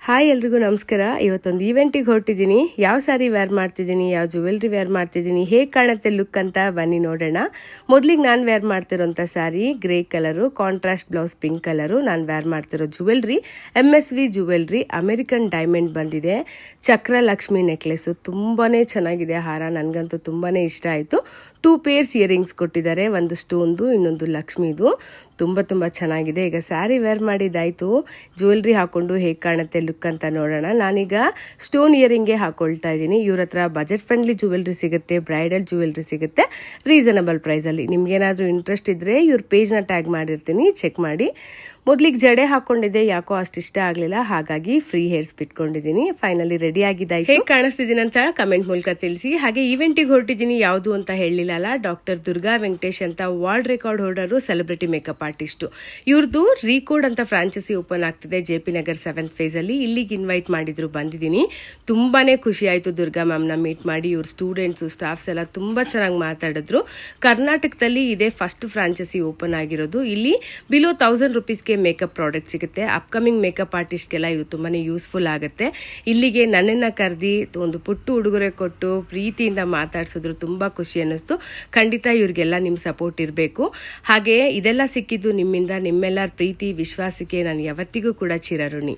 Hi ಎಲ್ರಿಗೂ ನಮಸ್ಕಾರ. ಇವತ್ತೊಂದು ಈವೆಂಟಿಗೆ ಹೊರಟಿದ್ದೀನಿ. ಯಾವ ಸ್ಯಾರಿ ವೇರ್ ಮಾಡ್ತಿದ್ದೀನಿ, ಯಾವ ಜ್ಯುವೆಲ್ರಿ ವೇರ್ ಮಾಡ್ತಿದ್ದೀನಿ, ಹೇಗೆ ಕಾಣುತ್ತೆ ಲುಕ್ ಅಂತ ಬನ್ನಿ ನೋಡೋಣ. ಮೊದಲಿಗೆ ನಾನು ವೇರ್ ಮಾಡ್ತಿರೋಂಥ sari grey colour, contrast blouse pink colour. ನಾನು ವೇರ್ ಮಾಡ್ತಿರೋ jewellery MSV jewellery, American diamond ಬಂದಿದೆ. ಚಕ್ರ ಲಕ್ಷ್ಮಿ ನೆಕ್ಲೆಸ್ಸು ತುಂಬಾ ಚೆನ್ನಾಗಿದೆ ಹಾರ, ನನಗಂತೂ ತುಂಬಾ ಇಷ್ಟ ಆಯಿತು. 2 ಪೇರ್ಸ್ ಇಯರಿಂಗ್ಸ್ ಕೊಟ್ಟಿದ್ದಾರೆ, ಒಂದು ಸ್ಟೋನ್ದು ಇನ್ನೊಂದು ಲಕ್ಷ್ಮಿದು. ತುಂಬ ಚೆನ್ನಾಗಿದೆ. ಈಗ ಸ್ಯಾರಿ ವೇರ್ ಮಾಡಿದ್ದಾಯಿತು, ಜ್ಯುವೆಲ್ರಿ ಹಾಕೊಂಡು ಹೇಗೆ ಕಾಣುತ್ತೆ ಲುಕ್ ಅಂತ ನೋಡೋಣ. ನಾನೀಗ ಸ್ಟೋನ್ ಇಯರಿಂಗ್ಗೆ ಹಾಕೊಳ್ತಾ ಇದ್ದೀನಿ. ಇವ್ರ ಹತ್ರ ಬಜೆಟ್ ಫ್ರೆಂಡ್ಲಿ ಜ್ಯುವೆಲ್ರಿ ಸಿಗುತ್ತೆ, ಬ್ರೈಡಲ್ ಜ್ಯುವೆಲ್ರಿ ಸಿಗುತ್ತೆ ರೀಸನಬಲ್ ಪ್ರೈಸಲ್ಲಿ. ನಿಮ್ಗೇನಾದರೂ ಇಂಟ್ರೆಸ್ಟ್ ಇದ್ದರೆ ಇವ್ರ ಪೇಜ್ನ ಟ್ಯಾಗ್ ಮಾಡಿರ್ತೀನಿ, ಚೆಕ್ ಮಾಡಿ. ಮೊದಲಿಗೆ ಜಡೆ ಹಾಕೊಂಡಿದ್ದೆ, ಯಾಕೋ ಅಷ್ಟು ಇಷ್ಟ ಆಗಲಿಲ್ಲ, ಹಾಗಾಗಿ ಫ್ರೀ ಹೇರ್ಸ್ ಬಿಟ್ಕೊಂಡಿದ್ದೀನಿ. ಫೈನಲಿ ರೆಡಿ ಆಗಿದ್ದಾಯ್ತು. ಹೇಗೆ ಕಾಣಿಸ್ತಿದ್ದೀನಿ ಅಂತ ಕಮೆಂಟ್ ಮೂಲಕ ತಿಳಿಸಿ. ಹಾಗೆ ಈವೆಂಟಿಗೆ ಹೊರಟಿದ್ದೀನಿ, ಯಾವುದು ಅಂತ ಹೇಳಲಿಲ್ಲ. ಡಾಕ್ಟರ್ ದುರ್ಗಾ ವೆಂಕಟೇಶ್ ಅಂತ world record holder, celebrity makeup artist. ಇವ್ರದ್ದು ರೀಕೋಡ್ ಅಂತ ಫ್ರಾಂಚೈಸಿ ಓಪನ್ ಆಗ್ತಿದೆ JP ನಗರ್ 7th ಫೇಸಲ್ಲಿ. ಇಲ್ಲಿಗೆ ಇನ್ವೈಟ್ ಮಾಡಿದ್ರು, ಬಂದಿದ್ದೀನಿ. ತುಂಬಾ ಖುಷಿ ಆಯಿತು ದುರ್ಗಾ ಮ್ಯಾಮ್ನ ಮೀಟ್ ಮಾಡಿ. ಇವ್ರ ಸ್ಟೂಡೆಂಟ್ಸು ಸ್ಟಾಫ್ಸ್ ಎಲ್ಲ ತುಂಬ ಚೆನ್ನಾಗಿ ಮಾತಾಡಿದ್ರು. ಕರ್ನಾಟಕದಲ್ಲಿ ಇದೇ ಫಸ್ಟ್ ಫ್ರಾಂಚೈಸಿ ಓಪನ್ ಆಗಿರೋದು. ಇಲ್ಲಿ ಬಿಲೋ 1000 ರೂಪೀಸ್ಗೆ ಮೇಕಪ್ ಪ್ರಾಡಕ್ಟ್ ಸಿಗುತ್ತೆ. ಅಪ್ಕಮಿಂಗ್ ಮೇಕಪ್ ಆರ್ಟಿಸ್ಟ್ಗೆಲ್ಲ ಇದು ತುಂಬಾ ಯೂಸ್ಫುಲ್ ಆಗುತ್ತೆ. ಇಲ್ಲಿಗೆ ನನ್ನನ್ನು ಕರೆದಿ ಒಂದು ಪುಟ್ಟು ಉಡುಗೊರೆ ಕೊಟ್ಟು ಪ್ರೀತಿಯಿಂದ ಮಾತಾಡ್ಸಿದ್ರು, ತುಂಬ ಖುಷಿ ಅನ್ನಿಸ್ತು. ಖಂಡಿತ ಇವ್ರಿಗೆಲ್ಲ ನಿಮ್ಮ ಸಪೋರ್ಟ್ ಇರಬೇಕು. ಹಾಗೆ ಇದೆಲ್ಲ ಸಿಕ್ಕಿದ್ದು ನಿಮ್ಮಿಂದ. ನಿಮ್ಮೆಲ್ಲರ ಪ್ರೀತಿ ವಿಶ್ವಾಸಕ್ಕೆ ನಾನು ಯಾವತ್ತಿಗೂ ಕೂಡ ಚಿರಋಣಿ.